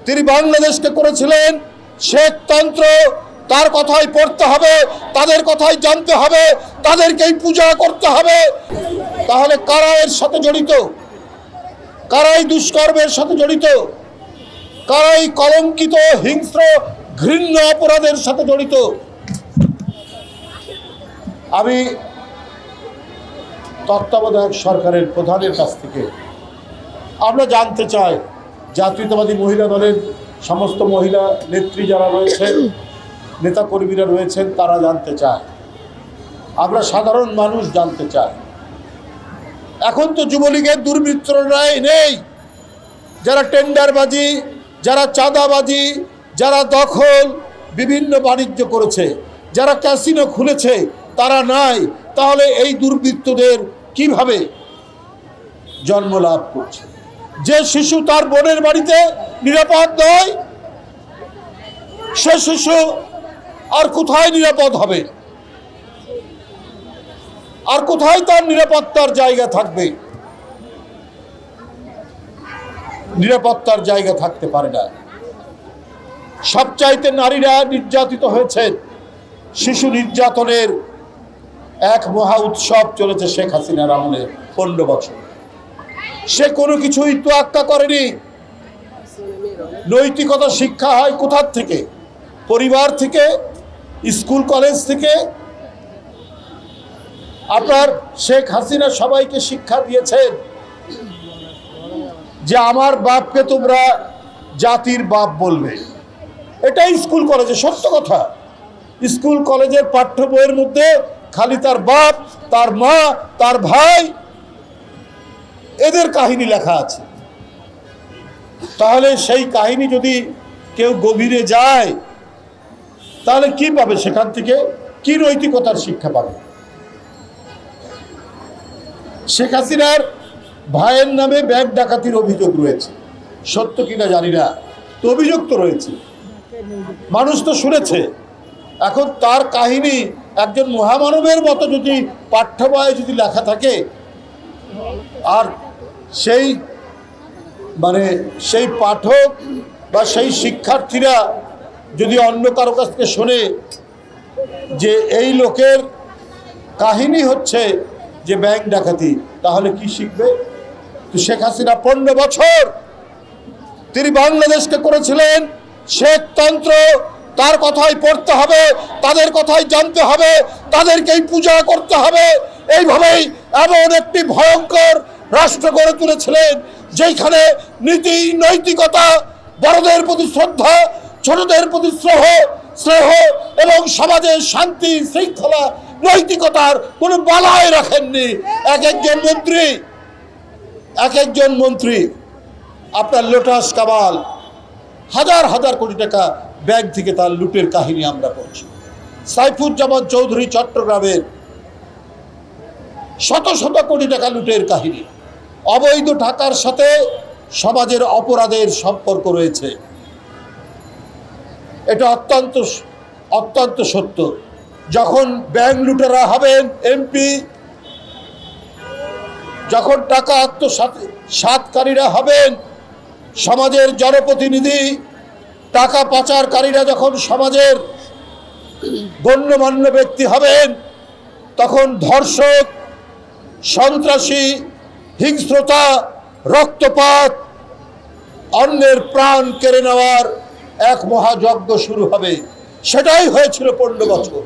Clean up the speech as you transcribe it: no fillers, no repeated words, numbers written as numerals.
তিনি বাংলাদেশকে করেছিলেন শেখতন্ত্র। তার কথাই পড়তে হবে, তাদের কথাই জানতে হবে, তাদেরকেই পূজা করতে হবে। তাহলে কারা এর সাথে জড়িত? কারাই দুষ্কর্মের সাথে জড়িত? কারাই কলঙ্কিত হিংস্র ঘৃণ্য অপরাধের সাথে জড়িত? আমি তত্ত্বাবধায়ক সরকারের প্রধানের কাছ থেকে আমরা জানতে চাই, জাতীয়তাবাদী মহিলা দলের সমস্ত মহিলা নেত্রী যারা রয়েছেন, নেতাকর্মীরা রয়েছেন, তারা জানতে চায়, আমরা সাধারণ মানুষ জানতে চাই। এখন তো যুবলীগের দুর্বৃত্তরা নেই, যারা টেন্ডারবাজি, যারা চাঁদাবাজি, যারা দখল বিভিন্ন বাণিজ্য করেছে, যারা ক্যাসিনো খুলেছে, তারা নাই। তাহলে এই দুর্বৃত্তদের কিভাবে জন্ম লাভ করছে? যে শিশু তার বোনের বাড়িতে নিরাপদ নয়, সে শিশু আর কোথায় নিরাপদ হবে? আর কোথায় তার নিরাপত্তার জায়গা থাকবে? নিরাপত্তার জায়গা থাকতে পারে না। সবচাইতে নারীরা নির্যাতিত হয়েছে। শিশু নির্যাতনের এক মহা উৎসব চলেছে শেখ হাসিনার আমলে 15 বছর। সে কোনো কিছুই তোয়াক্কা করেনি। নৈতিকতা শিক্ষা হয় কোথার থেকে? পরিবার থেকে, স্কুল কলেজ থেকে। আপনার শেখ হাসিনা সবাইকে শিক্ষা দিয়েছেন যে আমার বাপকে তোমরা জাতির বাপ বলবে। এটাই স্কুল কলেজে সত্য কথা। স্কুল কলেজের পাঠ্য বইয়ের মধ্যে খালি তার বাপ, তার মা, তার ভাই, এদের কাহিনী লেখা আছে। তাহলে সেই কাহিনী যদি কেউ গভীরে যায়, তাহলে কি পাবে সেখান থেকে? কি নৈতিকতার শিক্ষা পাবে? শেখ হাসিনার ভাইয়ের নামে ব্যাংক ডাকাতির অভিযোগ রয়েছে, সত্য কিনা জানি না, তো অভিযোগ তো রয়েছে, মানুষ তো শুনেছে। এখন তার কাহিনী একজন মহামানবের মতো যদি পাঠ্য বইয়ে যদি লেখা থাকে, আর সেই পাঠক বা সেই শিক্ষার্থীরা যদি অন্য কারো কাছ থেকে শোনে যে এই লোকের কাহিনী হচ্ছে যে ব্যাংক ডাকাতি, তাহলে কি শিখবে? তো শেখ হাসিনা 15 বছর তিনি বাংলাদেশকে করেছিলেন শেখতন্ত্র। তার কথাই পড়তে হবে, তাদের কথাই জানতে হবে, তাদেরকেই পূজা করতে হবে। এইভাবেই এমন একটি ভয়ঙ্কর রাষ্ট্র গড়ে তুলেছিলেন যেখানে নীতি, নৈতিকতা, বড়দের প্রতি শ্রদ্ধা, ছোটদের প্রতি স্নেহ এবং সমাজের শান্তি শৃঙ্খলা নৈতিকতার কোনো বালাই রাখেননি। এক একজন মন্ত্রী আপনার লোটাস কামাল হাজার হাজার কোটি টাকা ব্যাংক থেকে তার লুটের কাহিনী আমরা পড়ছি। সাইফুজ্জামান চৌধুরী চট্টগ্রামের শত শত কোটি টাকা লুটের কাহিনী। অবৈধ টাকার সাথে সমাজের অপরাধের সম্পর্ক রয়েছে, এটা অত্যন্ত সত্য। যখন ব্যাংক লুটেরা হবেন এমপি, যখন টাকা আত্মসাৎকারীরা হবেন সমাজের জনপ্রতিনিধি, টাকা পাচারকারীরা যখন সমাজের গণ্যমান্য ব্যক্তি হবেন, তখন ধর্ষক, সন্ত্রাসী, হিংস্রতা, রক্তপাত, অন্যের প্রাণ কেড়ে নেওয়ার এক মহাযজ্ঞ শুরু হবে। সেটাই হয়েছিল 15 বছর।